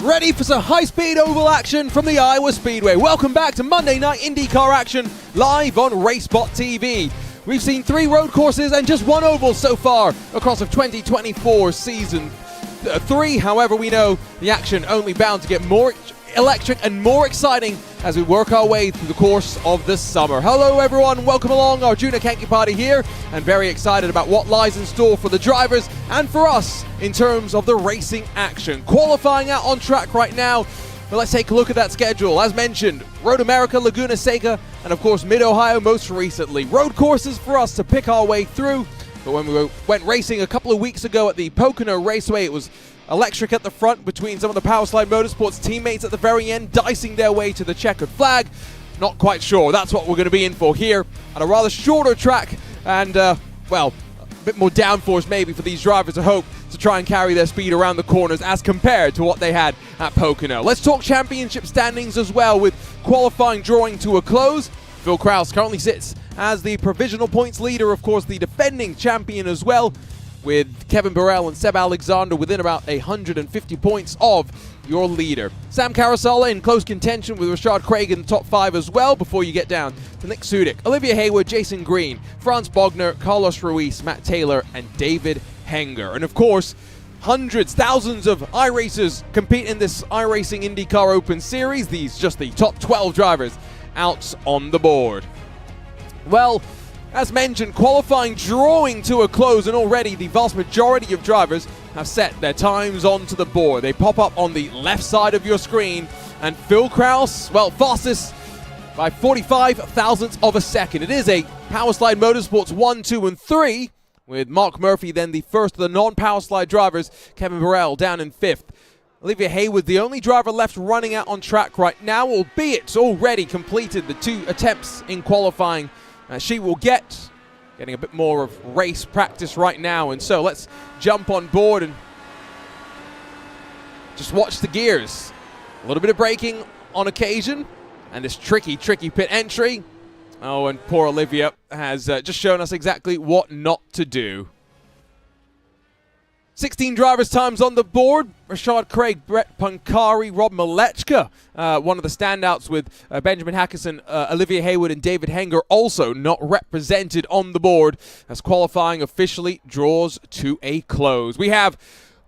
Ready for some high-speed oval action from the Iowa Speedway. Welcome back to Monday Night IndyCar action live on RaceSpotTV. We've seen 3 road courses and just 1 oval so far across the 2024 season 3. However, we know the action only bound to get more electric and more exciting as we work our way through the course of the summer. Hello everyone, welcome along. Arjuna Kankipati here, and very excited about what lies in store for the drivers and for us in terms of the racing action. Qualifying out on track right now, but let's take a look at that schedule. As mentioned, Road America, Laguna Seca, and of course Mid-Ohio most recently. Road courses for us to pick our way through, but when we went racing a couple of weeks ago at the Pocono Raceway, it was electric at the front between some of the Powerslide Motorsports teammates at the very end, dicing their way to the checkered flag. Not quite sure. That's what we're going to be in for here at a rather shorter track and, well, a bit more downforce maybe for these drivers, I hope, to try and carry their speed around the corners as compared to what they had at Pocono. Let's talk championship standings as well, with qualifying drawing to a close. Phil Krause currently sits as the provisional points leader, of course, the defending champion as well, with Kevin Burrell and Seb Alexander within about 150 points of your leader. Sam Carasala in close contention with Rashad Craig in the top 5 as well, before you get down to Nick Sudik, Olivia Hayward, Jason Green, Franz Bogner, Carlos Ruiz, Matt Taylor, and David Henger. And of course, hundreds, thousands of iRacers compete in this iRacing IndyCar Open Series. These just the top 12 drivers out on the board. Well, as mentioned, qualifying drawing to a close, and already the vast majority of drivers have set their times onto the board. They pop up on the left side of your screen, and Phil Krause, well, fastest by 45 thousandths of a second. It is a Powerslide Motorsports 1, 2, and 3, with Mark Murphy then the first of the non-Powerslide drivers, Kevin Burrell down in 5th. Olivia Hayward, the only driver left running out on track right now, albeit already completed the 2 attempts in qualifying. She will getting a bit more of race practice right now, and so let's jump on board and just watch the gears. A little bit of braking on occasion, and this tricky pit entry. Oh, and poor Olivia has just shown us exactly what not to do. 16 drivers' times on the board. Rashad Craig, Brett Pancari, Rob Malechka, one of the standouts with Benjamin Hackison, Olivia Hayward, and David Henger also not represented on the board as qualifying officially draws to a close. We have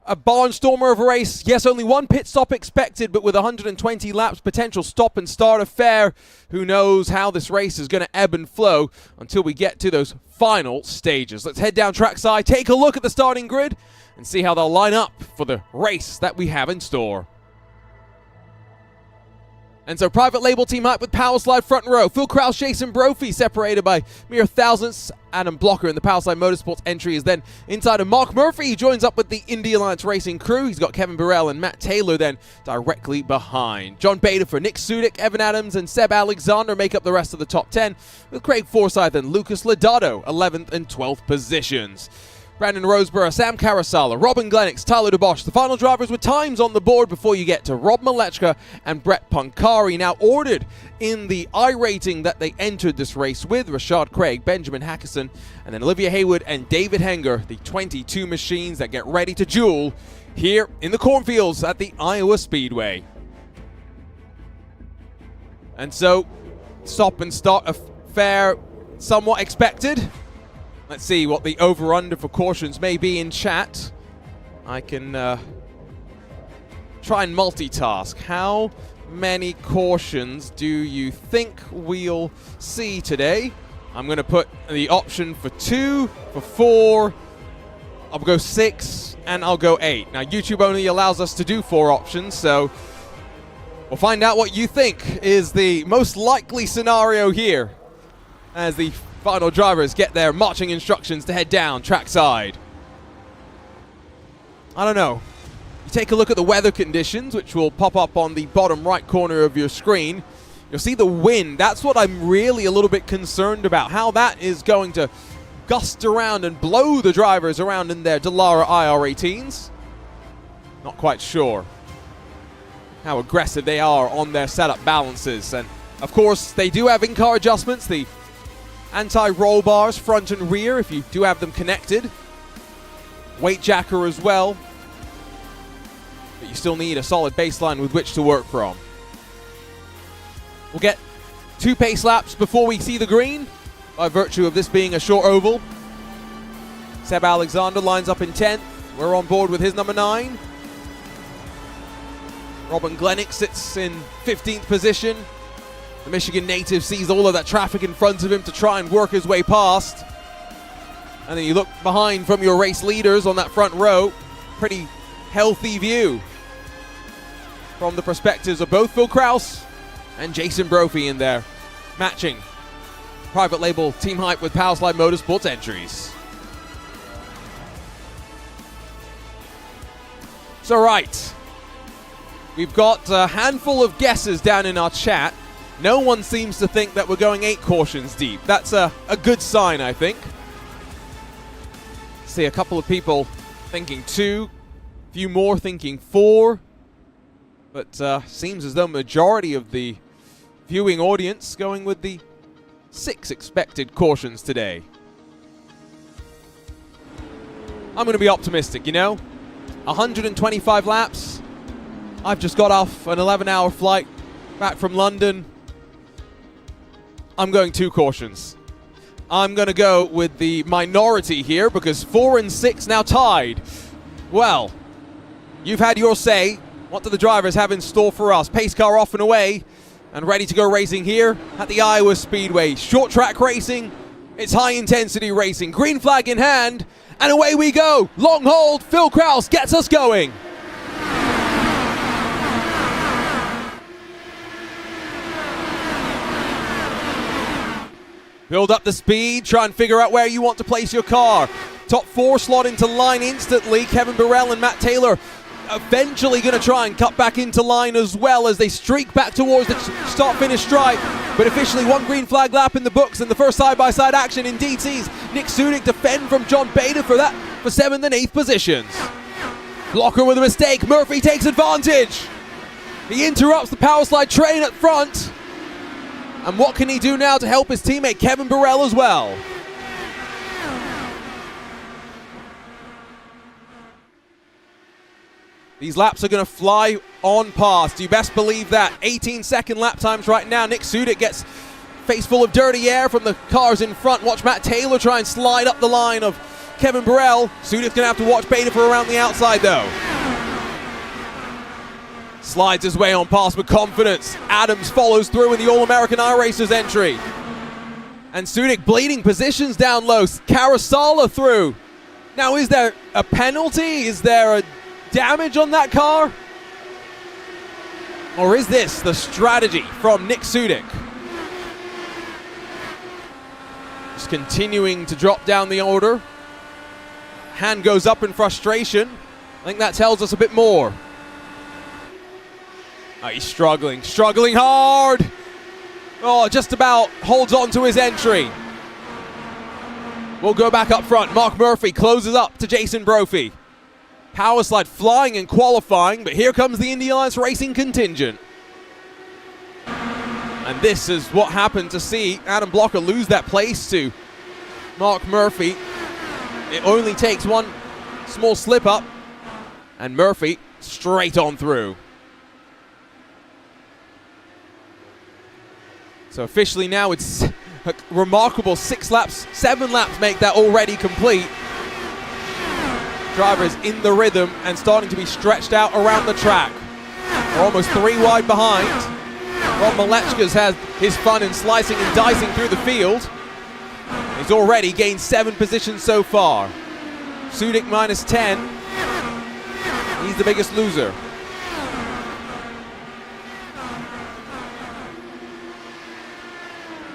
a barnstormer of a race. Yes, only 1 pit stop expected, but with 120 laps, potential stop and start affair. Who knows how this race is going to ebb and flow until we get to those final stages. Let's head down trackside, take a look at the starting grid, and see how they'll line up for the race that we have in store. And so private label team hype with Powerslide front row. Phil Krause, Jason Brophy separated by mere thousandths. Adam Blocker in the Powerslide Motorsports entry is then inside of Mark Murphy. He joins up with the Indy Alliance Racing crew. He's got Kevin Burrell and Matt Taylor then directly behind. John Bader for Nick Sudik, Evan Adams, and Seb Alexander make up the rest of the top 10, with Craig Forsyth and Lucas Lodato 11th and 12th positions. Brandon Roseborough, Sam Carasala, Robin Glennox, Tyler DeBosch, the final drivers with times on the board before you get to Rob Malechka and Brett Pancari, now ordered in the I-rating that they entered this race with. Rashad Craig, Benjamin Hackison, and then Olivia Hayward and David Henger, the 22 machines that get ready to duel here in the cornfields at the Iowa Speedway. And so, stop and start affair somewhat expected. Let's see what the over-under for cautions may be in chat. I can try and multitask. How many cautions do you think we'll see today? I'm going to put the option for 2, for 4, I'll go 6, and I'll go 8. Now, YouTube only allows us to do 4 options, so we'll find out what you think is the most likely scenario here as the final drivers get their marching instructions to head down trackside. I don't know. You take a look at the weather conditions, which will pop up on the bottom right corner of your screen. You'll see the wind. That's what I'm really a little bit concerned about, how that is going to gust around and blow the drivers around in their Dallara IR18s. Not quite sure how aggressive they are on their setup balances. And of course, they do have in-car adjustments. The anti-roll bars front and rear, if you do have them connected. Weight jacker as well. but you still need a solid baseline with which to work from. We'll get 2 pace laps before we see the green, by virtue of this being a short oval. Seb Alexander lines up in 10th. We're on board with his number 9. Robin Glennick sits in 15th position. The Michigan native sees all of that traffic in front of him to try and work his way past. And then you look behind from your race leaders on that front row. Pretty healthy view from the perspectives of both Phil Krause and Jason Brophy in there, matching private label team hype with Powerslide Motorsports entries. So right, we've got a handful of guesses down in our chat. No one seems to think that we're going 8 cautions deep. That's a good sign, I think. See a couple of people thinking 2, a few more thinking 4, but seems as though majority of the viewing audience going with the 6 expected cautions today. I'm going to be optimistic, you know. 125 laps. I've just got off an 11-hour flight back from London. I'm going 2 cautions. I'm going to go with the minority here because 4 and 6 now tied. Well, you've had your say. What do the drivers have in store for us? Pace car off and away and ready to go racing here at the Iowa Speedway. Short track racing. It's high intensity racing. Green flag in hand and away we go. Long hold. Phil Krause gets us going. Build up the speed, try and figure out where you want to place your car. Top 4 slot into line instantly. Kevin Burrell and Matt Taylor eventually going to try and cut back into line as well as they streak back towards the start-finish stripe. But officially 1 green flag lap in the books, and the first side-by-side action indeed sees Nick Sudik defend from John Bader for 7th and 8th positions. Blocker with a mistake. Murphy takes advantage. He interrupts the power slide train at front. And what can he do now to help his teammate Kevin Burrell as well? These laps are going to fly on past. You best believe that. 18-second lap times right now. Nick Sudik gets face full of dirty air from the cars in front. Watch Matt Taylor try and slide up the line of Kevin Burrell. Sudik's going to have to watch Bader for around the outside though. Slides his way on past with confidence. Adams follows through in the All-American iRacers entry. And Sudik bleeding positions down low. Carousala through. Now is there a penalty? Is there a damage on that car? Or is this the strategy from Nick Sudik? Just continuing to drop down the order. Hand goes up in frustration. I think that tells us a bit more. Oh, he's struggling hard. Oh, just about holds on to his entry. We'll go back up front. Mark Murphy closes up to Jason Brophy. Power slide flying in qualifying, but here comes the Indy Alliance Racing contingent. And this is what happened to see Adam Blocker lose that place to Mark Murphy. It only takes 1 small slip up, and Murphy straight on through. So officially now it's a remarkable 7 laps make that already complete. Drivers in the rhythm and starting to be stretched out around the track. We're almost 3 wide behind. Ron Malechka's had his fun in slicing and dicing through the field. He's already gained 7 positions so far. Sudik minus 10. He's the biggest loser.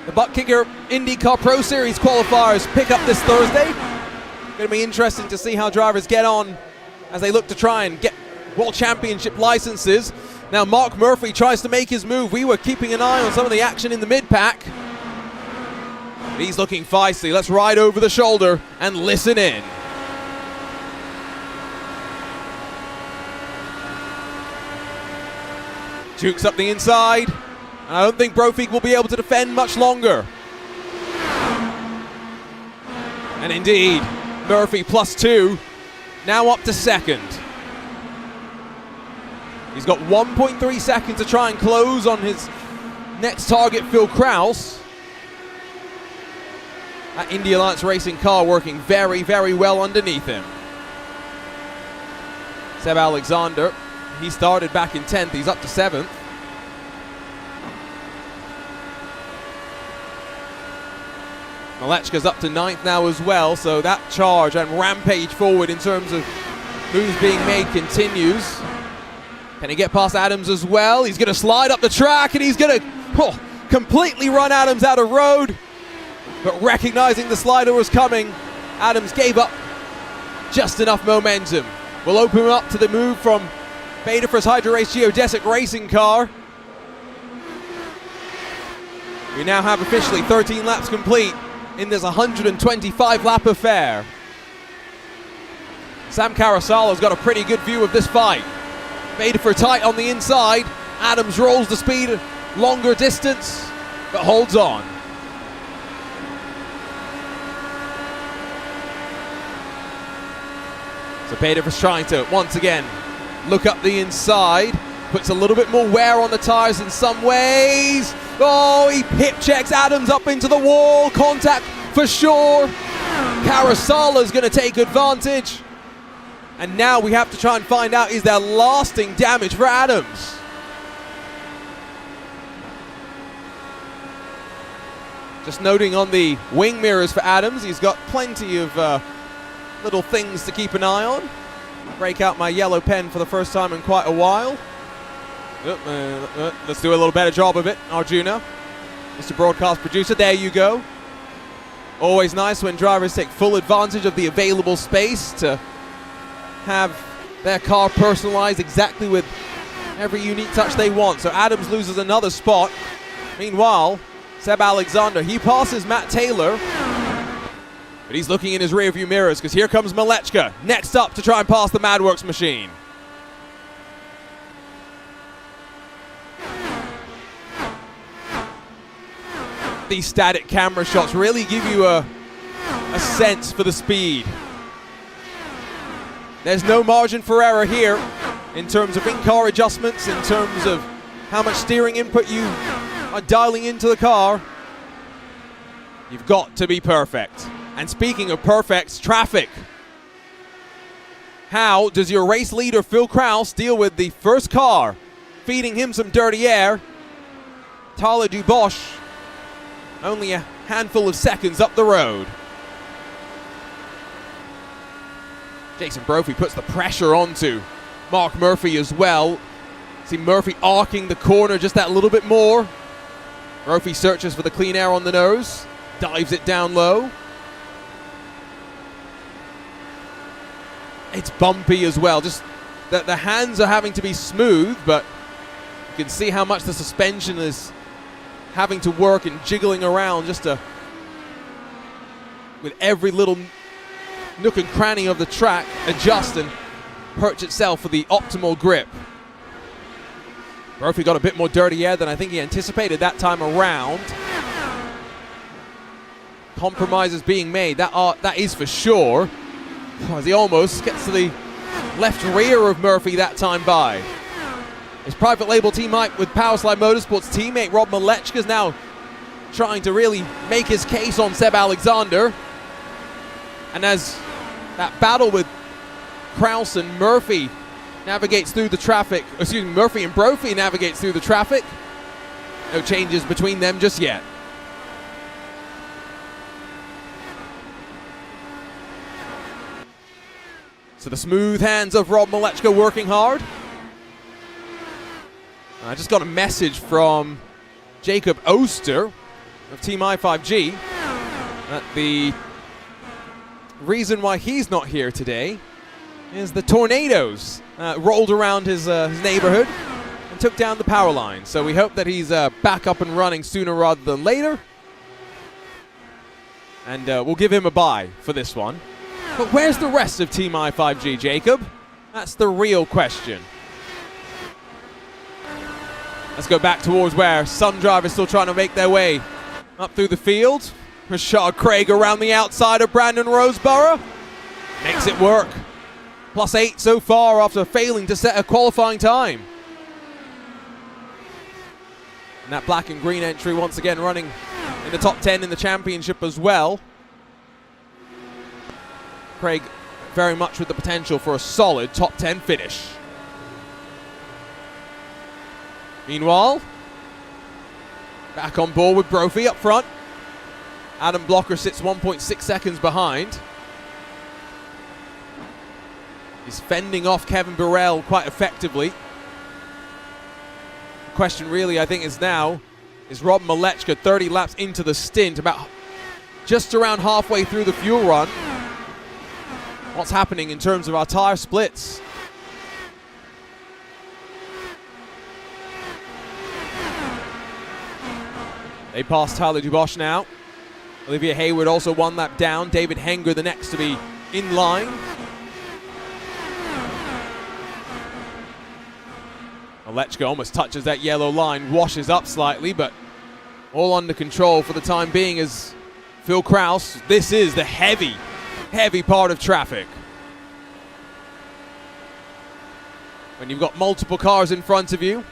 The Butt Kicker IndyCar Pro Series qualifiers pick up this Thursday. Going to be interesting to see how drivers get on as they look to try and get World Championship licenses. Now Mark Murphy tries to make his move. We were keeping an eye on some of the action in the mid-pack. He's looking feisty. Let's ride over the shoulder and listen in. Jukes up the inside. And I don't think Brophy will be able to defend much longer. And indeed, Murphy +2, now up to 2nd. He's got 1.3 seconds to try and close on his next target, Phil Kraus. That Indy Alliance Racing car working very, very well underneath him. Seb Alexander, he started back in 10th, he's up to 7th. Malechka's up to 9th now as well, so that charge and rampage forward in terms of moves being made continues. Can he get past Adams as well? He's going to slide up the track and he's going to completely run Adams out of road. But recognizing the slider was coming, Adams gave up just enough momentum. We'll open him up to the move from Beta for his Hydro Race Geodesic racing car. We now have officially 13 laps complete in this 125 lap affair. Sam Carasalo's got a pretty good view of this fight. Beta for tight on the inside. Adams rolls the speed longer distance, but holds on. So Beta's trying to, once again, look up the inside. Puts a little bit more wear on the tires in some ways. Oh, he hip checks Adams up into the wall. Contact for sure. Carasalo's going to take advantage. And now we have to try and find out, is there lasting damage for Adams? Just noting on the wing mirrors for Adams, he's got plenty of little things to keep an eye on. Break out my yellow pen for the first time in quite a while. Let's do a little better job of it, Arjuna. Mr. Broadcast Producer, there you go. Always nice when drivers take full advantage of the available space to have their car personalized exactly with every unique touch they want. So Adams loses another spot. Meanwhile, Seb Alexander, he passes Matt Taylor, but he's looking in his rearview mirrors because here comes Malechka next up to try and pass the Madworks machine. These static camera shots really give you a sense for the speed. There's no margin for error here in terms of in-car adjustments, in terms of how much steering input you are dialing into the car. You've got to be perfect. And speaking of perfect, traffic. How does your race leader, Phil Kraus, deal with the first car feeding him some dirty air? Tyler Dubois, only a handful of seconds up the road. Jason Brophy puts the pressure onto Mark Murphy as well. See Murphy arcing the corner just that little bit more. Murphy searches for the clean air on the nose, dives it down low. It's bumpy as well, just that the hands are having to be smooth, but you can see how much the suspension is having to work and jiggling around just to, with every little nook and cranny of the track, adjust and perch itself for the optimal grip. Murphy got a bit more dirty air than I think he anticipated that time around. Compromises being made, that is for sure. As he almost gets to the left rear of Murphy that time by. His private label teammate with Powerslide Motorsports teammate Rob Malechka is now trying to really make his case on Seb Alexander. And as that battle with Kraus and Murphy navigates through the traffic, Murphy and Brophy navigates through the traffic, no changes between them just yet. So the smooth hands of Rob Malechka working hard. I just got a message from Jacob Oster of Team I5G that the reason why he's not here today is the tornadoes rolled around his neighborhood and took down the power line. So we hope that he's back up and running sooner rather than later. And we'll give him a bye for this one. But where's the rest of Team I5G, Jacob? That's the real question. Let's go back towards where some drivers still trying to make their way up through the field. Rashad Craig around the outside of Brandon Roseborough. Makes it work. +8 so far after failing to set a qualifying time. And that black and green entry once again running in the top 10 in the championship as well. Craig very much with the potential for a solid top 10 finish. Meanwhile, back on board with Brophy up front. Adam Blocker sits 1.6 seconds behind. He's fending off Kevin Burrell quite effectively. The question really, I think, is now, is Rob Malechka 30 laps into the stint, about just around halfway through the fuel run? What's happening in terms of our tire splits? They pass Tyler Dubois now. Olivier Hayward also 1 lap down. David Henger the next to be in line. Malechka almost touches that yellow line, washes up slightly, but all under control for the time being as Phil Kraus. This is the heavy part of traffic. When you've got multiple cars in front of you.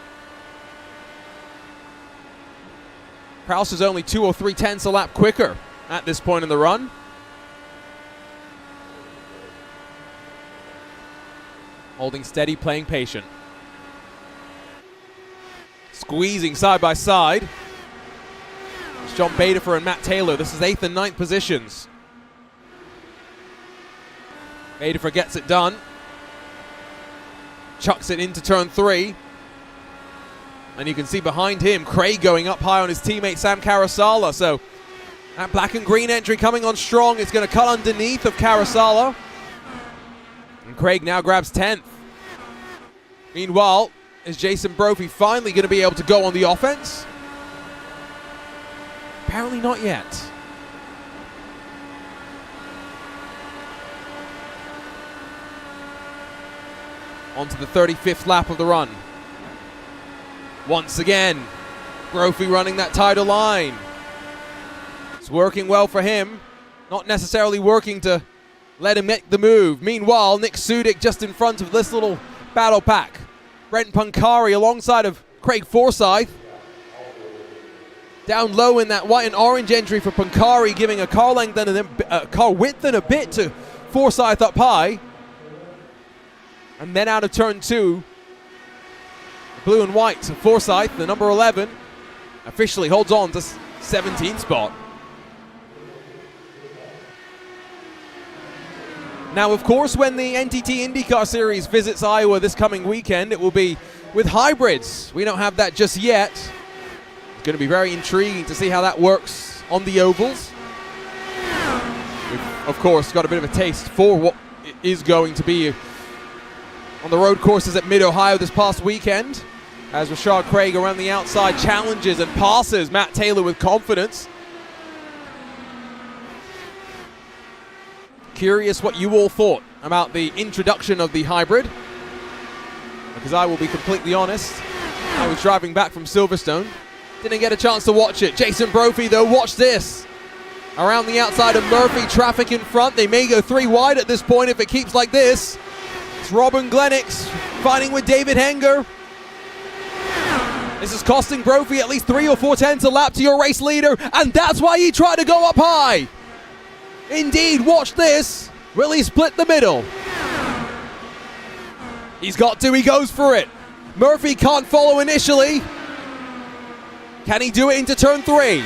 Kraus is only 2 or 3 tenths a lap quicker at this point in the run. Holding steady, playing patient. Squeezing side by side. It's John Baderfer and Matt Taylor. This is 8th and 9th positions. Baderfer gets it done. Chucks it into turn 3. And you can see behind him, Craig going up high on his teammate Sam Carasala. So that black and green entry coming on strong. It's going to cut underneath of Carasala. And Craig now grabs 10th. Meanwhile, is Jason Brophy finally going to be able to go on the offense? Apparently not yet. On to the 35th lap of the run. Once again, Brophy running that tighter line. It's working well for him. Not necessarily working to let him make the move. Meanwhile, Nick Sudik just in front of this little battle pack. Brent Pancari alongside of Craig Forsyth. Down low in that white and orange entry for Pancari, giving a car length and a car width and a bit to Forsyth up high. And then out of turn 2, blue and white, Forsyth, the number 11, officially holds on to 17th spot. Now, of course, when the NTT IndyCar Series visits Iowa this coming weekend, it will be with hybrids. We don't have that just yet. It's going to be very intriguing to see how that works on the ovals. We've, of course, got a bit of a taste for what it is going to be on the road courses at Mid-Ohio this past weekend, as Rashad Craig around the outside challenges and passes Matt Taylor with confidence. Curious what you all thought about the introduction of the hybrid, because I will be completely honest, I was driving back from Silverstone, didn't get a chance to watch it. Jason Brophy though, watch this. Around the outside of Murphy, traffic in front. They may go 3 wide at this point if it keeps like this. It's Robin Glenix fighting with David Henger. This is costing Brophy at least 3 or 4 tenths a lap to your race leader, and that's why he tried to go up high. Indeed, watch this. Will he split the middle? He's got to, he goes for it. Murphy can't follow initially. Can he do it into turn 3?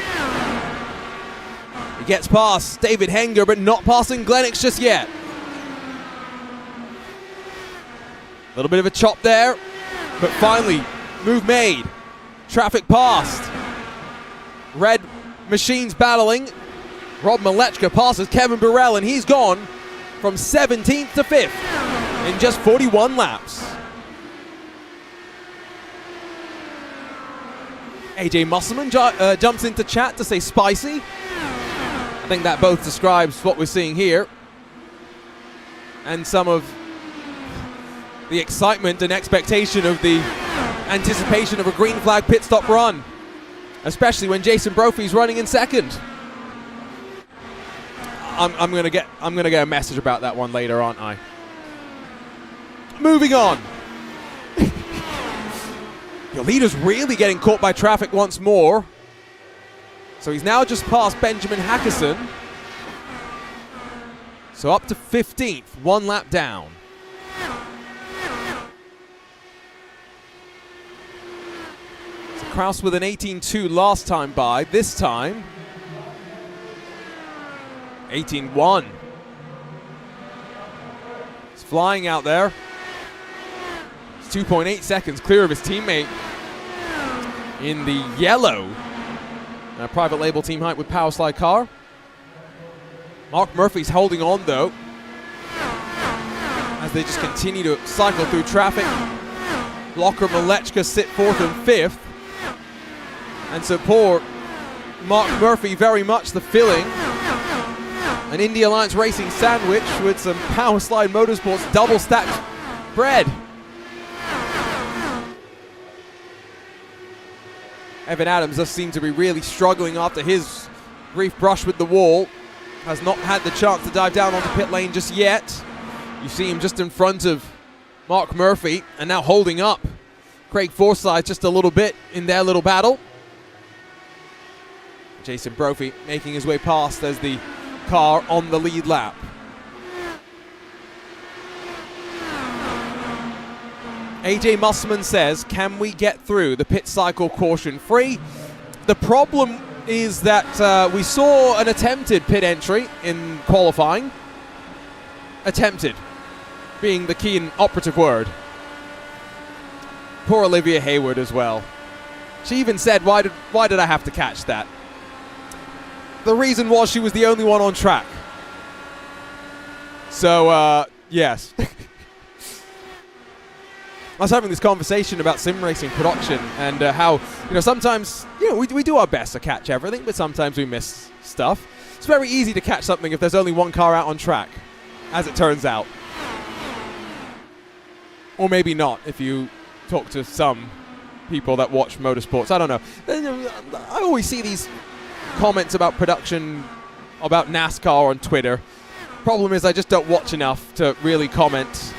He gets past David Henger, but not passing Glenix just yet. A little bit of a chop there, but finally, move made. Traffic passed. Red machines battling. Rob Malechka passes Kevin Burrell, and he's gone from 17th to 5th in just 41 laps. AJ Musselman jumps into chat to say spicy. I think that both describes what we're seeing here, and some of the excitement and expectation of the anticipation of a green flag pit stop run, especially when Jason Brophy's running in second. I'm gonna get a message about that one later, aren't I? Moving on. Your leader's really getting caught by traffic once more. So he's now just past Benjamin Hackerson. So up to 15th, 1 lap down. So Kraus with an 18.2 last time by. This time, 18.1. He's flying out there. He's 2.8 seconds clear of his teammate in the yellow private label team height with Power Slide car. Mark Murphy's holding on though, as they just continue to cycle through traffic. Blocker, Malechka sit 4th and 5th. And so poor Mark Murphy very much the filling. An Indy Alliance Racing sandwich with some Power Slide Motorsports double stacked bread. Evan Adams does seem to be really struggling after his brief brush with the wall. Has not had the chance to dive down onto pit lane just yet. You see him just in front of Mark Murphy and now holding up Craig Forsyth just a little bit in their little battle. Jason Brophy making his way past as the car on the lead lap. AJ Musselman says, can we get through the pit cycle caution free? The problem is that we saw an attempted pit entry in qualifying. Attempted being the key and operative word. Poor Olivia Hayward as well. She even said, why did I have to catch that? The reason was she was the only one on track. So, yes. I was having this conversation about sim racing production and how, sometimes, we do our best to catch everything, but sometimes we miss stuff. It's very easy to catch something if there's only one car out on track, as it turns out. Or maybe not, if you talk to some people that watch motorsports. I don't know. I always see these comments about production, about NASCAR on Twitter. Problem is I just don't watch enough to really comment.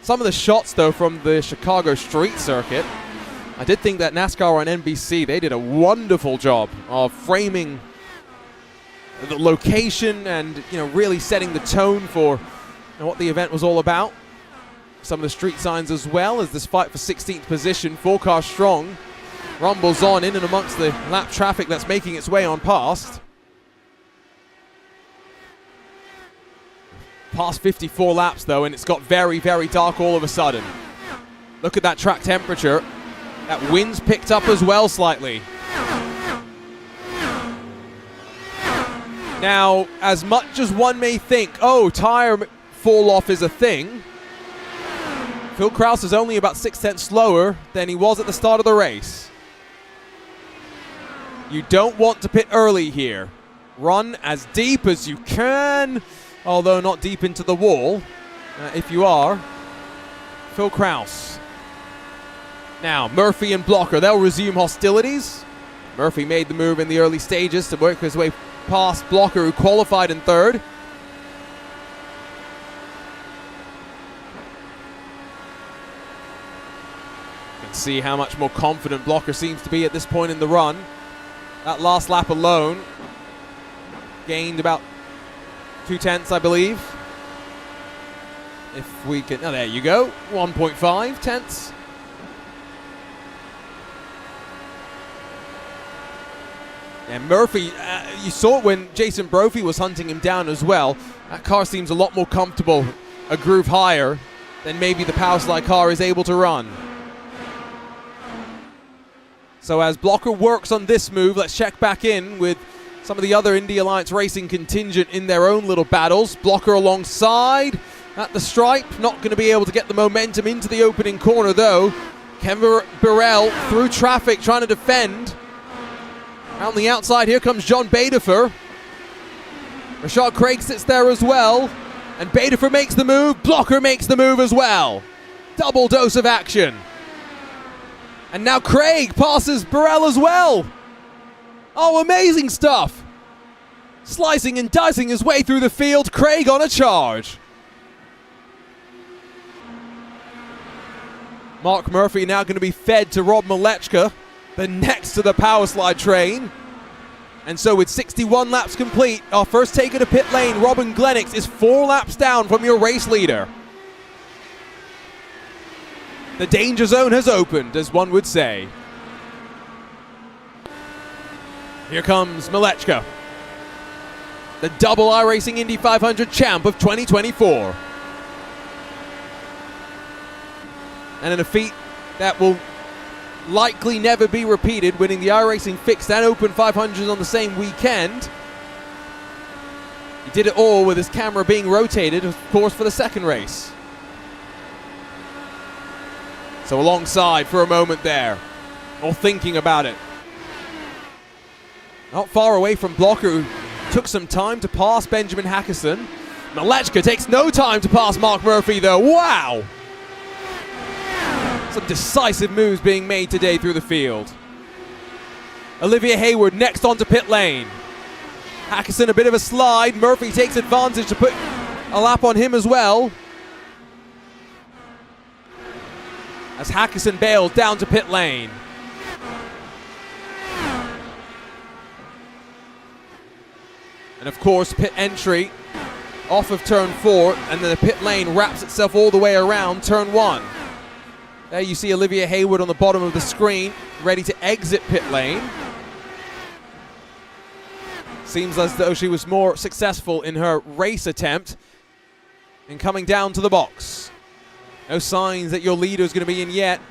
Some of the shots, though, from the Chicago street circuit, I did think that NASCAR on NBC, they did a wonderful job of framing the location and, really setting the tone for what the event was all about. Some of the street signs as well as this fight for 16th position, 4 cars strong, rumbles on in and amongst the lap traffic that's making its way on past. Past 54 laps though, and it's got very, very dark all of a sudden. Look at that track temperature. That wind's picked up as well slightly. Now, as much as one may think, oh, tire fall off is a thing, Phil Kraus is only about 6 tenths slower than he was at the start of the race. You don't want to pit early here. Run as deep as you can, although not deep into the wall, if you are Phil Kraus. Now, Murphy and Blocker, they'll resume hostilities. Murphy made the move in the early stages to work his way past Blocker, who qualified in 3rd. You can see how much more confident Blocker seems to be at this point in the run. That last lap alone gained about 2 tenths, I believe. If we can, there you go, 1.5 tenths. And Murphy, you saw it when Jason Brophy was hunting him down as well. That car seems a lot more comfortable, a groove higher than maybe the Power Slide car is able to run. So as Blocker works on this move, let's check back in with some of the other Indy Alliance Racing contingent in their own little battles. Blocker alongside at the stripe. Not going to be able to get the momentum into the opening corner, though. Kevin Burrell through traffic trying to defend. On the outside, here comes John Badefer. Rashad Craig sits there as well. And Badefer makes the move. Blocker makes the move as well. Double dose of action. And now Craig passes Burrell as well. Oh, amazing stuff. Slicing and dicing his way through the field. Craig on a charge. Mark Murphy now going to be fed to Rob Malechka, the next to the power slide train. And so with 61 laps complete, our first taker to pit lane, Robin Glenix, is 4 laps down from your race leader. The danger zone has opened, as one would say. Here comes Malechka, the double iRacing Indy 500 champ of 2024. And in a feat that will likely never be repeated, winning the iRacing fixed and open 500s on the same weekend. He did it all with his camera being rotated, of course, for the second race. So alongside for a moment there, or thinking about it. Not far away from Blocker, who took some time to pass Benjamin Hackison. Malechka takes no time to pass Mark Murphy though. Wow! Some decisive moves being made today through the field. Olivia Hayward next onto pit lane. Hackison a bit of a slide. Murphy takes advantage to put a lap on him as well. As Hackison bails down to pit lane. And of course, pit entry off of turn 4, and then the pit lane wraps itself all the way around turn 1. There you see Olivia Hayward on the bottom of the screen, ready to exit pit lane. Seems as though she was more successful in her race attempt in coming down to the box. No signs that your leader is going to be in yet.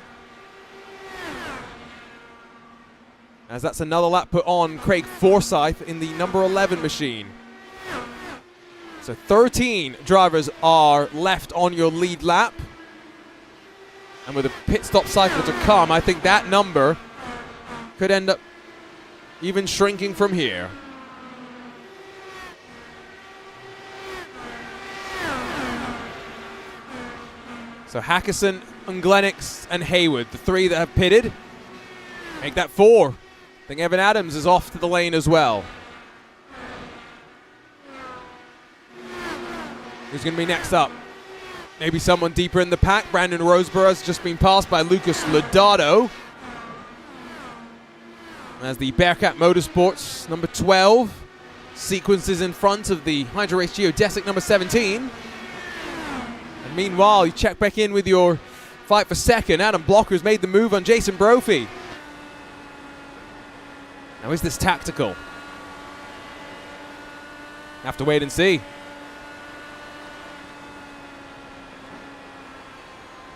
As that's another lap put on Craig Forsyth in the number 11 machine. So 13 drivers are left on your lead lap. And with a pit stop cycle to come, I think that number could end up even shrinking from here. So Hackison, Glenix, and Hayward, the 3 that have pitted, make that 4. I think Evan Adams is off to the lane as well. Who's going to be next up? Maybe someone deeper in the pack. Brandon Roseborough has just been passed by Lucas Lodato. As the Bearcat Motorsports number 12 sequences in front of the Hydro Race Geodesic number 17. And meanwhile, you check back in with your fight for second. Adam Blocker's made the move on Jason Brophy. Now is this tactical? Have to wait and see.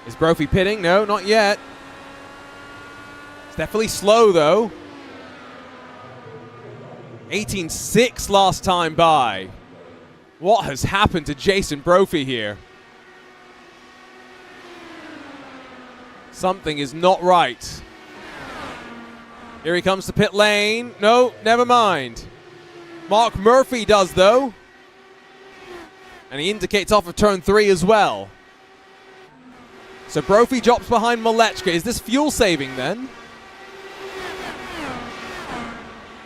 Is Brophy pitting? No, not yet. It's definitely slow though. 18.6 last time by. What has happened to Jason Brophy here? Something is not right. Here he comes to pit lane. No, never mind. Mark Murphy does though. And he indicates off of turn 3 as well. So Brophy drops behind Malechka. Is this fuel saving then?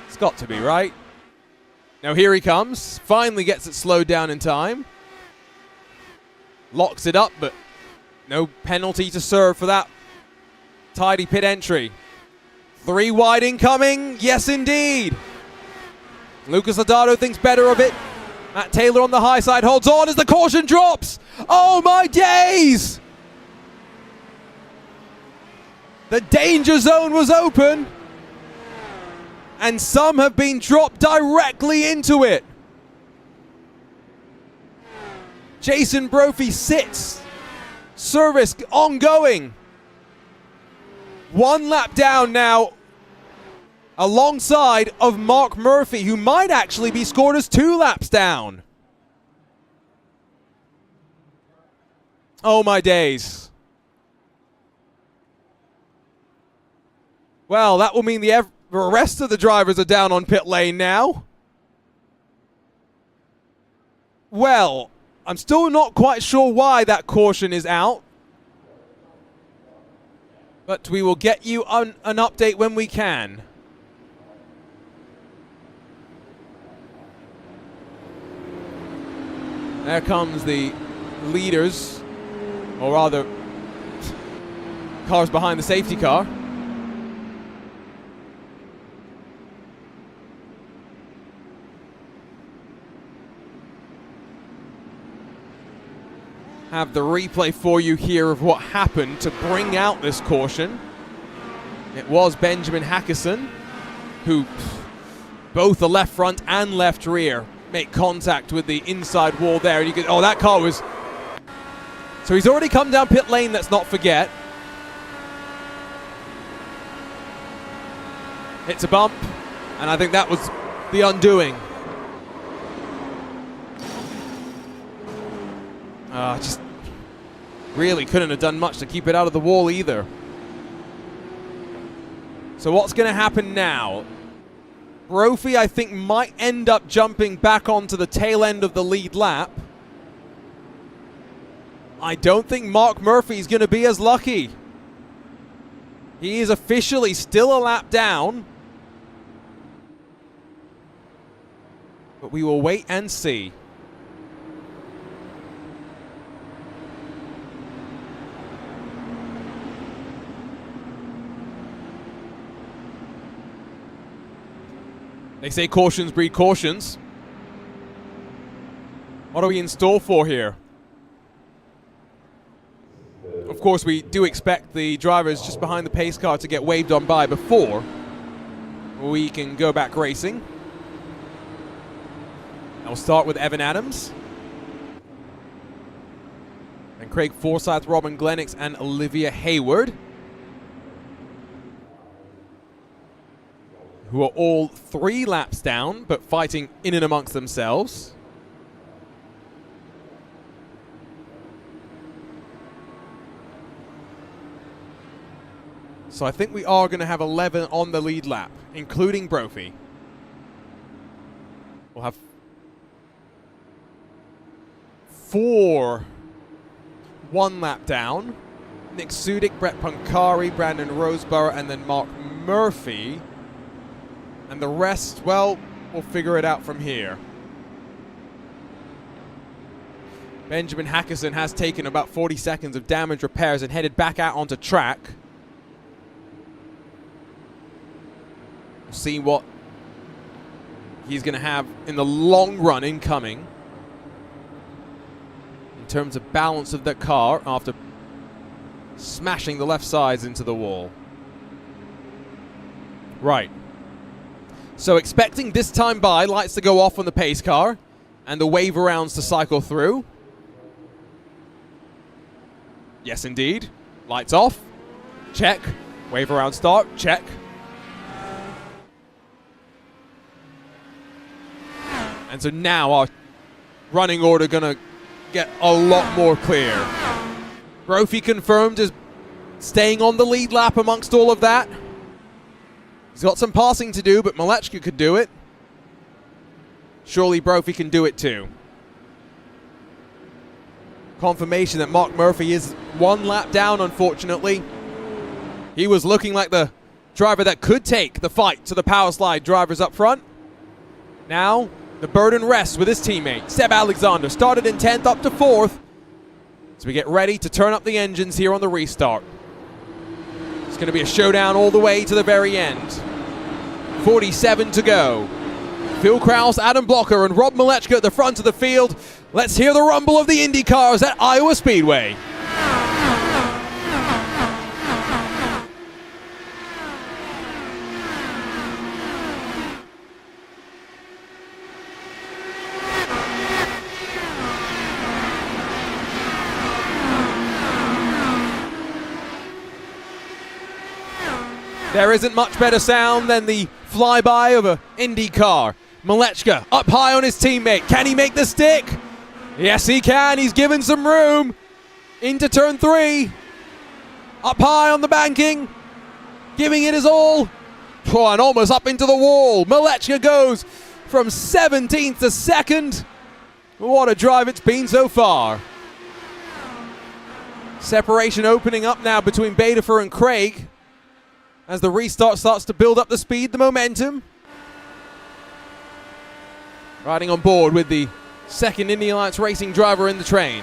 It's got to be, right? Now here he comes. Finally gets it slowed down in time. Locks it up, but no penalty to serve for that tidy pit entry. 3 wide incoming. Yes, indeed. Lucas Lodato thinks better of it. Matt Taylor on the high side holds on as the caution drops. Oh my days! The danger zone was open, and some have been dropped directly into it. Jason Brophy sits. Service ongoing. 1 lap down now, alongside of Mark Murphy, who might actually be scored as 2 laps down. Oh my days. Well, that will mean the rest of the drivers are down on pit lane now. Well, I'm still not quite sure why that caution is out. But we will get you an update when we can. There comes the leaders, or rather Cars behind the safety car. Have the replay for you here of what happened to bring out this caution. It was Benjamin Hackison who, both the left front and left rear, make contact with the inside wall there. And you could, oh, that car was... So he's already come down pit lane, let's not forget. Hits a bump, and I think that was the undoing. Just really couldn't have done much to keep it out of the wall either. So what's going to happen now? Brophy, I think, might end up jumping back onto the tail end of the lead lap. I don't think Mark Murphy's going to be as lucky. He is officially still a lap down. But we will wait and see. They say cautions breed cautions. What are we in store for here? Of course, we do expect the drivers just behind the pace car to get waved on by before we can go back racing. I'll start with Evan Adams. And Craig Forsyth, Robin Glennox, and Olivia Hayward, who are all 3 laps down, but fighting in and amongst themselves. So I think we are going to have 11 on the lead lap, including Brophy. We'll have 4 1 lap down. Nick Sudik, Brett Pancari, Brandon Roseborough, and then Mark Murphy. And the rest, well, we'll figure it out from here. Benjamin Hackison has taken about 40 seconds of damage repairs and headed back out onto track. We'll see what he's going to have in the long run incoming in terms of balance of the car after smashing the left sides into the wall. Right. So expecting this time by, lights to go off on the pace car and the wave arounds to cycle through. Yes, indeed. Lights off. Check. Wave around start. Check. And so now our running order gonna get a lot more clear. Brophy confirmed as staying on the lead lap amongst all of that. He's got some passing to do, but Malechka could do it. Surely Brophy can do it too. Confirmation that Mark Murphy is 1 lap down, unfortunately. He was looking like the driver that could take the fight to the power slide drivers up front. Now, the burden rests with his teammate. Seb Alexander started in 10th up to 4th. So we get ready to turn up the engines here on the restart. It's going to be a showdown all the way to the very end. 47 to go. Phil Krause, Adam Blocker, and Rob Malechka at the front of the field. Let's hear the rumble of the Indy cars at Iowa Speedway. There isn't much better sound than the flyby of an Indy car. Malechka up high on his teammate. Can he make the stick? Yes, he can. He's given some room. Into turn 3. Up high on the banking. Giving it his all. Oh, and almost up into the wall. Malechka goes from 17th to 2nd. What a drive it's been so far. Separation opening up now between Badefer and Craig as the restart starts to build up the speed, the momentum. Riding on board with the second Indy Alliance Racing driver in the train.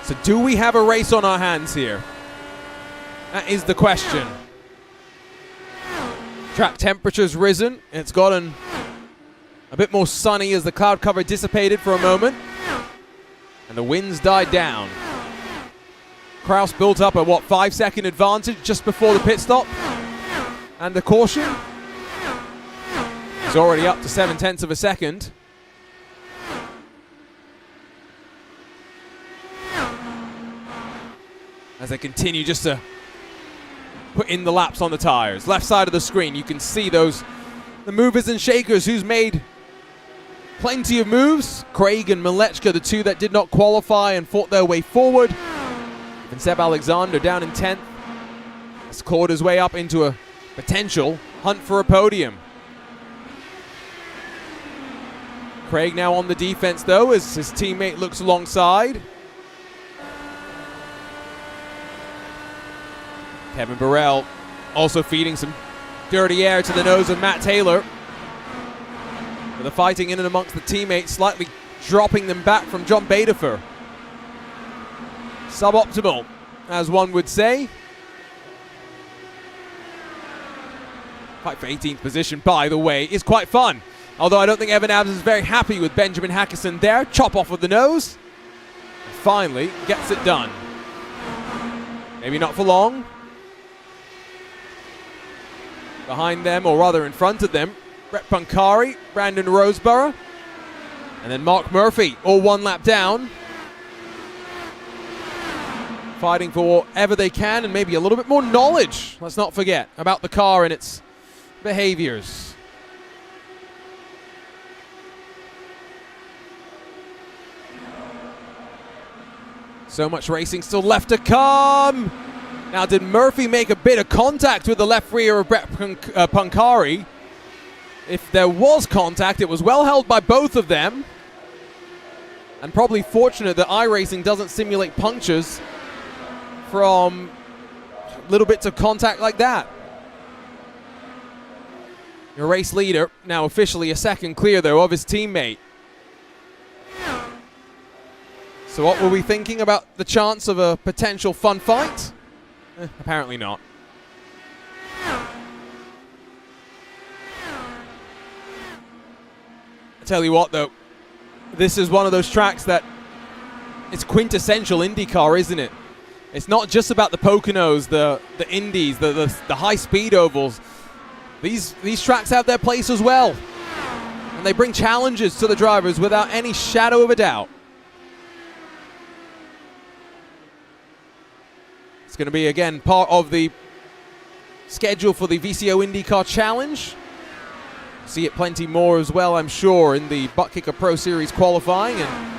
So do we have a race on our hands here? That is the question. Track temperature's risen. It's gotten a bit more sunny as the cloud cover dissipated for a moment. And the winds died down. Kraus built up a, 5-second advantage just before the pit stop. And the caution. He's already up to 0.7 of a second. As they continue just to put in the laps on the tires. Left side of the screen, you can see the movers and shakers who's made plenty of moves. Craig and Malechka, the two that did not qualify and fought their way forward. And Seb Alexander down in 10th has clawed his way up into a potential hunt for a podium. Craig now on the defense though as his teammate looks alongside. Kevin Burrell also feeding some dirty air to the nose of Matt Taylor. But the fighting in and amongst the teammates, slightly dropping them back from John Badefer. Suboptimal, as one would say. Fight for 18th position, by the way, is quite fun. Although I don't think Evan Adams is very happy with Benjamin Hackison there. Chop off with the nose. Finally gets it done. Maybe not for long. Behind them, or rather in front of them, Brett Pancari, Brandon Roseborough, and then Mark Murphy, all one lap down. Fighting for whatever they can and maybe a little bit more knowledge, let's not forget, about the car and its behaviors. So much racing still left to come. Now, did Murphy make a bit of contact with the left rear of Brett Pancari? If there was contact, it was well held by both of them. And probably fortunate that iRacing doesn't simulate punctures from little bits of contact like that. Your race leader, now officially a second clear though of his teammate. So what were we thinking about the chance of a potential fun fight? Apparently not. I tell you what though, this is one of those tracks that it's quintessential IndyCar, isn't it? It's not just about the Poconos, the Indies, the high-speed ovals. These tracks have their place as well. And they bring challenges to the drivers without any shadow of a doubt. It's going to be, again, part of the schedule for the VCO IndyCar Challenge. See it plenty more as well, I'm sure, in the Butt Kicker Pro Series qualifying and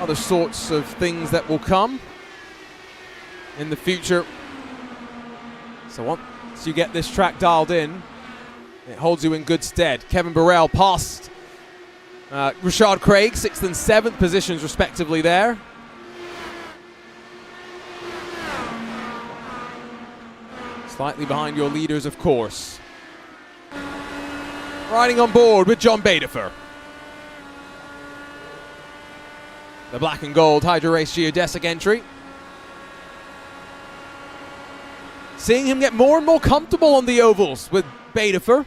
other sorts of things that will come in the future. So once you get this track dialed in, it holds you in good stead. Kevin Burrell passed Rashad Craig, 6th and 7th positions respectively there. Slightly behind your leaders, of course. Riding on board with John Badefer. The black and gold Hydra Race geodesic entry. Seeing him get more and more comfortable on the ovals with Badefer.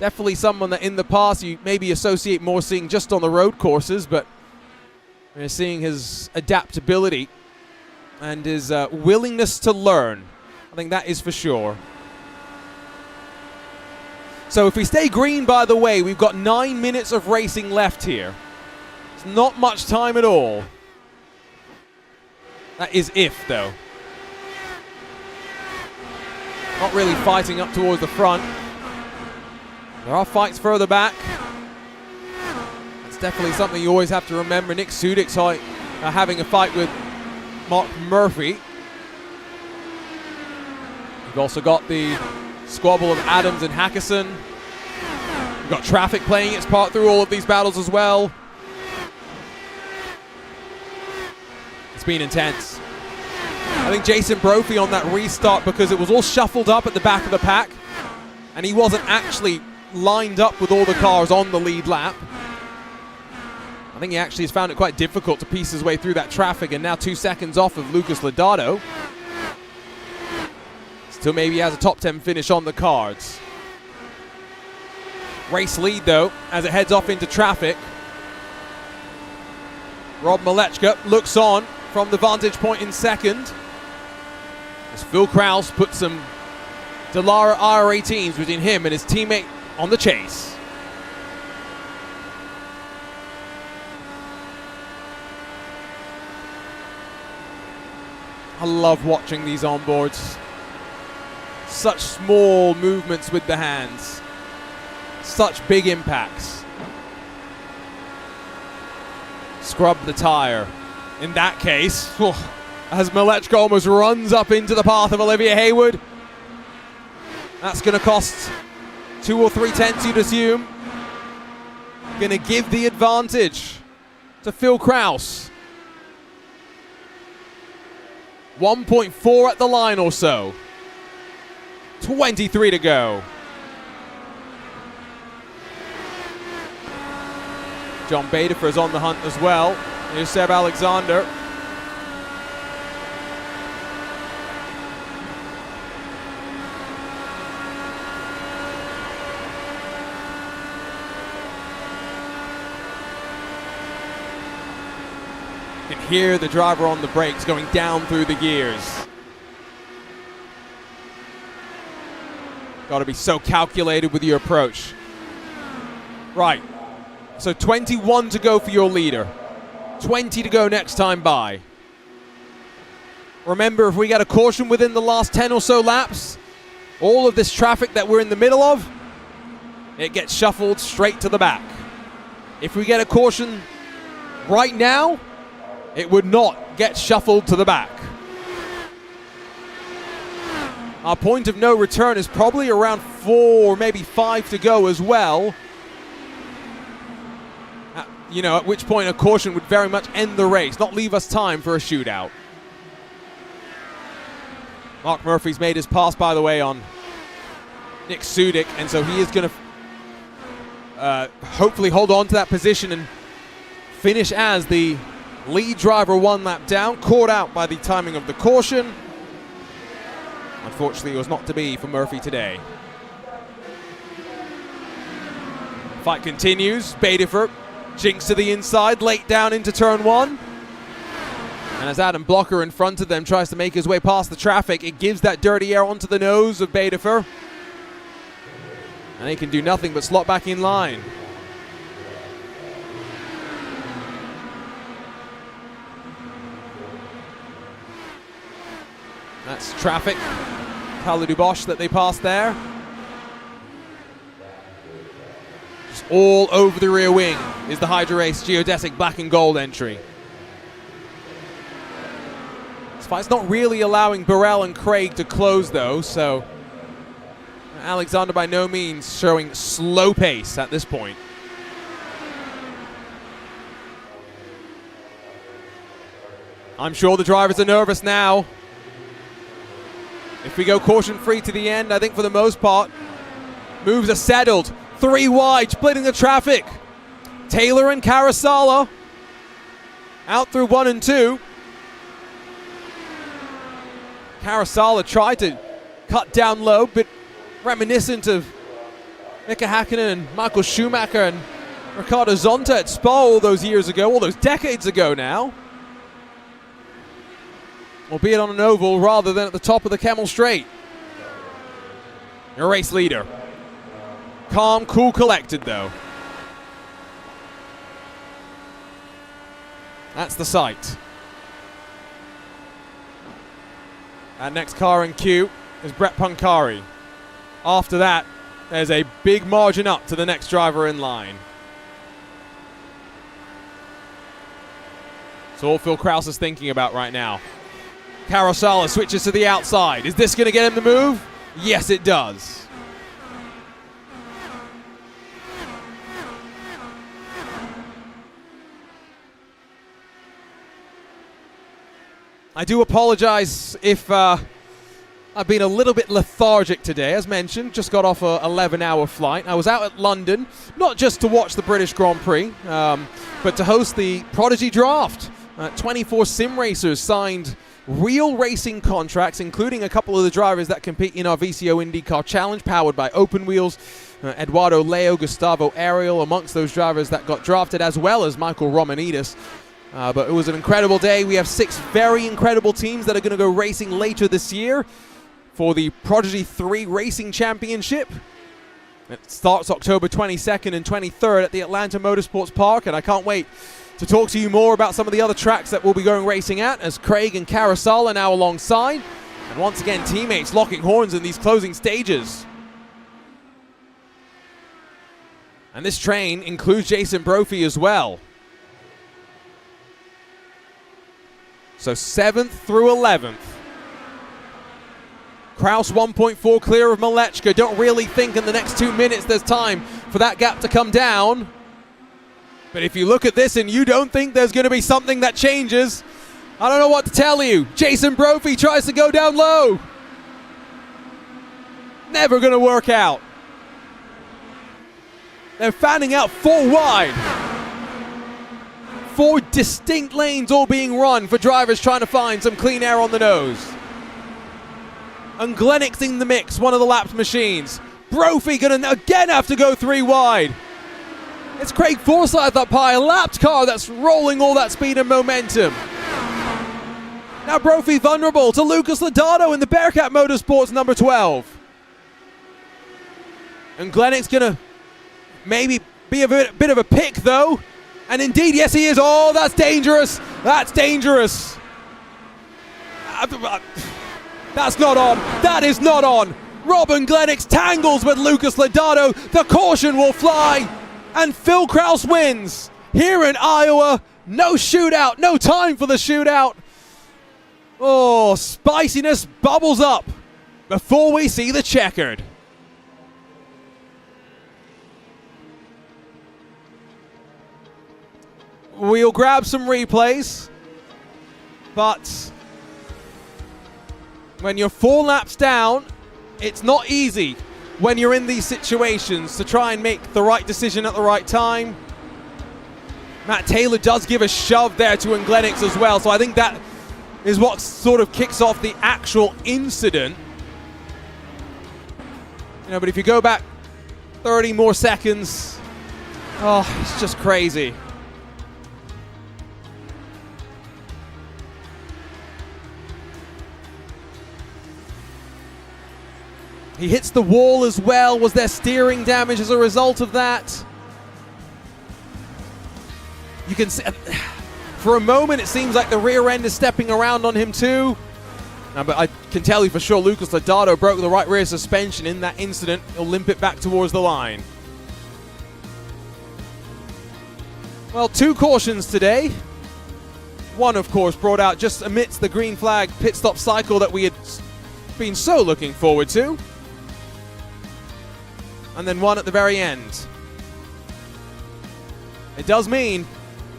Definitely someone that in the past you maybe associate more seeing just on the road courses, but we're seeing his adaptability and his willingness to learn. I think that is for sure. So if we stay green, by the way, we've got 9 minutes of racing left here. It's not much time at all. That is if, though. Not really fighting up towards the front. There are fights further back. It's definitely something you always have to remember. Nick Sudik's having a fight with Mark Murphy. We've also got the squabble of Adams and Hackison. We've got traffic playing its part through all of these battles as well. It's been intense. I think Jason Brophy on that restart, because it was all shuffled up at the back of the pack and he wasn't actually lined up with all the cars on the lead lap. I think he actually has found it quite difficult to piece his way through that traffic, and now 2 seconds off of Lucas Lodato. Still maybe has a top 10 finish on the cards. Race lead, though, as it heads off into traffic. Rob Malechka looks on from the vantage point in second, as Phil Krause puts some Dallara IR18s between him and his teammate on the chase. I love watching these onboards. Such small movements with the hands. Such big impacts. Scrub the tire. In that case, as Malechka almost runs up into the path of Olivier Hayward. That's going to cost 2 or 3 tenths, you'd assume. Going to give the advantage to Phil Krause. 1.4 at the line or so. 23 to go. John Badefer is on the hunt as well. Here's Seb Alexander. You can hear the driver on the brakes going down through the gears. Got to be so calculated with your approach. Right. So 21 to go for your leader. 20 to go next time by. Remember, if we get a caution within the last 10 or so laps, all of this traffic that we're in the middle of, it gets shuffled straight to the back. If we get a caution right now, it would not get shuffled to the back. Our point of no return is probably around 4, maybe 5 to go as well. At which point a caution would very much end the race, not leave us time for a shootout. Mark Murphy's made his pass, by the way, on Nick Sudik, and so he is going to hopefully hold on to that position and finish as the lead driver 1 lap down, caught out by the timing of the caution. Unfortunately, it was not to be for Murphy today. Fight continues. Badefer jinks to the inside, late down into turn 1. And as Adam Blocker in front of them tries to make his way past the traffic, it gives that dirty air onto the nose of Badefer. And he can do nothing but slot back in line. That's traffic. Paolo Dubois that they passed there. Just all over the rear wing is the Hydra Race geodesic black and gold entry. This fight's not really allowing Burrell and Craig to close though, so Alexander by no means showing slow pace at this point. I'm sure the drivers are nervous now. If we go caution-free to the end, I think for the most part, moves are settled. 3 wide, splitting the traffic. Taylor and Carasala out through 1 and 2. Carasala tried to cut down low, but reminiscent of Mika Hakkinen and Michael Schumacher and Ricardo Zonta at Spa all those years ago, all those decades ago now. Albeit on an oval rather than at the top of the Kemmel Straight. Your race leader. Calm, cool, collected though. That's the sight. That next car in queue is Brett Pancari. After that, there's a big margin up to the next driver in line. That's all Phil Krause is thinking about right now. Carasala switches to the outside. Is this going to get him to move? Yes, it does. I do apologize if I've been a little bit lethargic today, as mentioned. Just got off a 11-hour flight. I was out at London, not just to watch the British Grand Prix, but to host the Prodigy Draft. 24 sim racers signed real racing contracts, including a couple of the drivers that compete in our VCO IndyCar Challenge, powered by Open Wheels. Eduardo Leo, Gustavo Ariel, amongst those drivers that got drafted, as well as Michael Romanidis. But it was an incredible day. We have 6 very incredible teams that are going to go racing later this year for the Prodigy 3 Racing Championship. It starts October 22nd and 23rd at the Atlanta Motorsports Park, and I can't wait to talk to you more about some of the other tracks that we'll be going racing at, as Craig and Carousel are now alongside. And once again, teammates locking horns in these closing stages. And this train includes Jason Brophy as well. So 7th through 11th. Kraus 1.4 clear of Malechka. Don't really think in the next 2 minutes there's time for that gap to come down. But if you look at this and you don't think there's going to be something that changes, I don't know what to tell you. Jason Brophy tries to go down low. Never going to work out. They're fanning out 4 wide. 4 distinct lanes all being run for drivers trying to find some clean air on the nose. And Glennick's in the mix, one of the lapped machines. Brophy gonna again have to go 3 wide. It's Craig Forsyth up high, a lapped car that's rolling all that speed and momentum. Now Brophy vulnerable to Lucas Lodato in the Bearcat Motorsports number 12. And Glennick's gonna maybe be a bit of a pick though. And indeed, yes he is. Oh, that's dangerous. That's dangerous. That's not on. That is not on. Robin Glennick tangles with Lucas Lodato. The caution will fly. And Phil Kraus wins. Here in Iowa, no shootout. No time for the shootout. Oh, spiciness bubbles up before we see the checkered. We'll grab some replays, but when you're 4 laps down, it's not easy when you're in these situations to try and make the right decision at the right time. Matt Taylor does give a shove there to Glennick as well, so I think that is what sort of kicks off the actual incident. You know, but if you go back 30 more seconds, oh, it's just crazy. He hits the wall as well. Was there steering damage as a result of that? You can see, for a moment it seems like the rear end is stepping around on him too. But I can tell you for sure Lucas Lodato broke the right rear suspension in that incident. He'll limp it back towards the line. Well, 2 cautions today. One, of course, brought out just amidst the green flag pit stop cycle that we had been so looking forward to. And then one at the very end. It does mean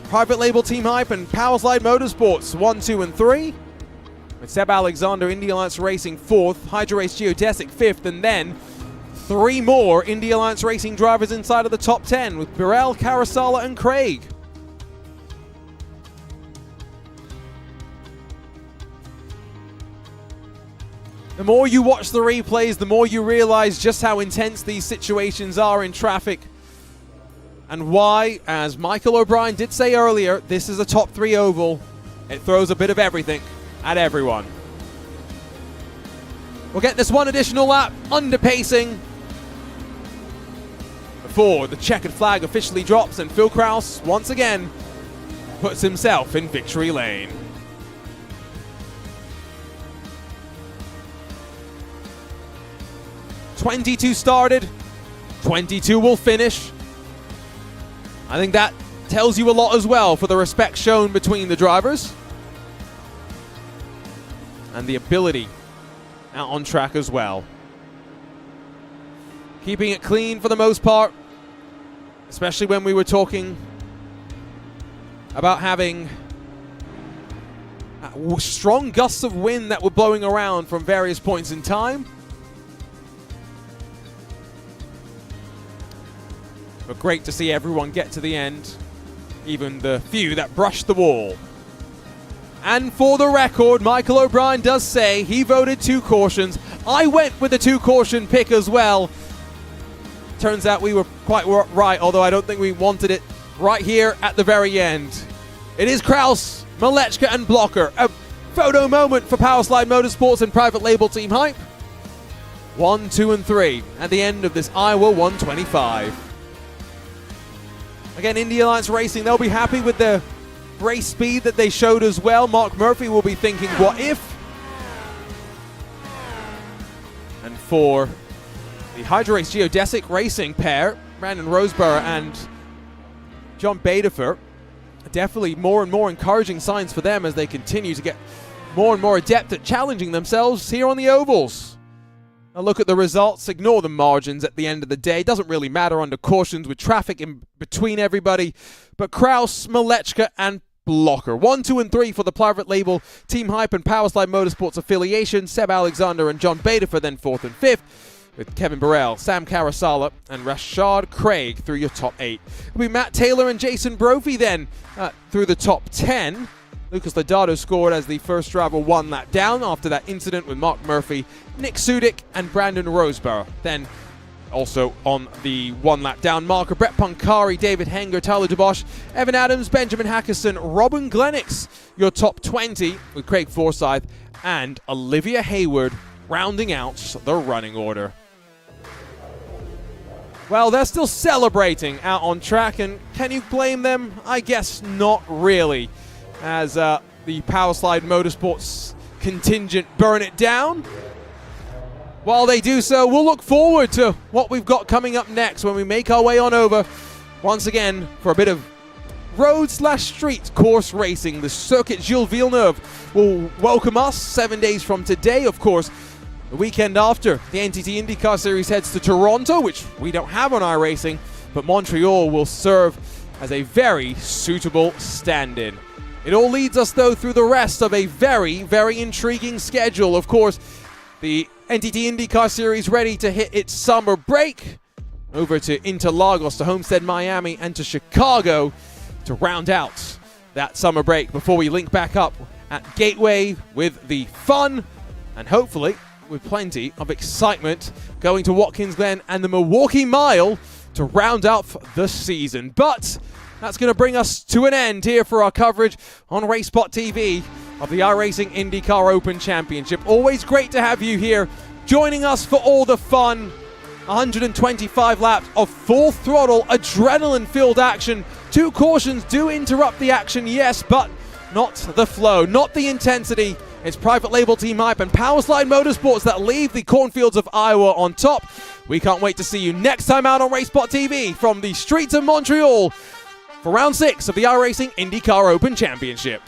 Private Label Team Hype and Powerslide Motorsports 1, 2, and 3. With Seb Alexander, Indy Alliance Racing 4th, Hydro Race Geodesic 5th, and then 3 more Indy Alliance Racing drivers inside of the top 10 with Burrell, Carousel, and Craig. The more you watch the replays, the more you realize just how intense these situations are in traffic. And why, as Michael O'Brien did say earlier, this is a top 3 oval. It throws a bit of everything at everyone. We'll get this one additional lap under pacing before the checkered flag officially drops and Phil Kraus once again puts himself in victory lane. "22 started, 22 will finish." I think that tells you a lot as well for the respect shown between the drivers and the ability out on track as well. Keeping it clean for the most part, especially when we were talking about having Strong gusts of wind that were blowing around from various points in time. But great to see everyone get to the end, even the few that brushed the wall. And for the record, Michael O'Brien does say he voted 2 cautions. I went with the 2 caution pick as well. Turns out we were quite right, although I don't think we wanted it right here at the very end. It is Kraus, Malechka and Blocker. A photo moment for Powerslide Motorsports and Private Label Team Hype. 1, 2 and 3 at the end of this Iowa 125. Again, Indy Alliance Racing, they'll be happy with the race speed that they showed as well. Mark Murphy will be thinking, what if? And for the Hydro Race Geodesic Racing pair, Brandon Roseborough and John Badefer, definitely more and more encouraging signs for them as they continue to get more and more adept at challenging themselves here on the ovals. A look at the results, ignore the margins at the end of the day. Doesn't really matter under cautions with traffic in between everybody. But Kraus, Malechka and Blocker. 1, 2 and 3 for the Private Label Team Hype and Powerslide Motorsports affiliation. Seb Alexander and John Badefer then 4th and 5th. With Kevin Burrell, Sam Carasala and Rashad Craig through your top 8. It'll be Matt Taylor and Jason Brophy then through the top 10. Lucas Lodato scored as the first driver 1 lap down after that incident with Mark Murphy, Nick Sudik and Brandon Roseborough. Then also on the 1 lap down marker, Brett Pancari, David Henger, Tyler DeBosch, Evan Adams, Benjamin Hackerson, Robin Glenix, your top 20 with Craig Forsyth and Olivia Hayward rounding out the running order. Well, they're still celebrating out on track, and can you blame them? I guess not really, as the Powerslide Motorsports contingent burn it down. While they do so, we'll look forward to what we've got coming up next when we make our way on over once again for a bit of road/street course racing. The Circuit Gilles Villeneuve will welcome us 7 days from today, of course. The weekend after, the NTT IndyCar Series heads to Toronto, which we don't have on iRacing, but Montreal will serve as a very suitable stand-in. It all leads us, though, through the rest of a very, very intriguing schedule. Of course, the NTT IndyCar Series ready to hit its summer break. Over to Interlagos, to Homestead, Miami, and to Chicago to round out that summer break before we link back up at Gateway with the fun and hopefully with plenty of excitement going to Watkins Glen and the Milwaukee Mile to round out the season. But that's going to bring us to an end here for our coverage on RaceSpotTV of the iRacing IndyCar Open Championship. Always great to have you here joining us for all the fun. 125 laps of full throttle, adrenaline-filled action. 2 cautions do interrupt the action, yes, but not the flow, not the intensity. It's Private Label Team Hype and Powerslide Motorsports that leave the cornfields of Iowa on top. We can't wait to see you next time out on RaceSpotTV from the streets of Montreal for round 6 of the iRacing IndyCar Open Championship.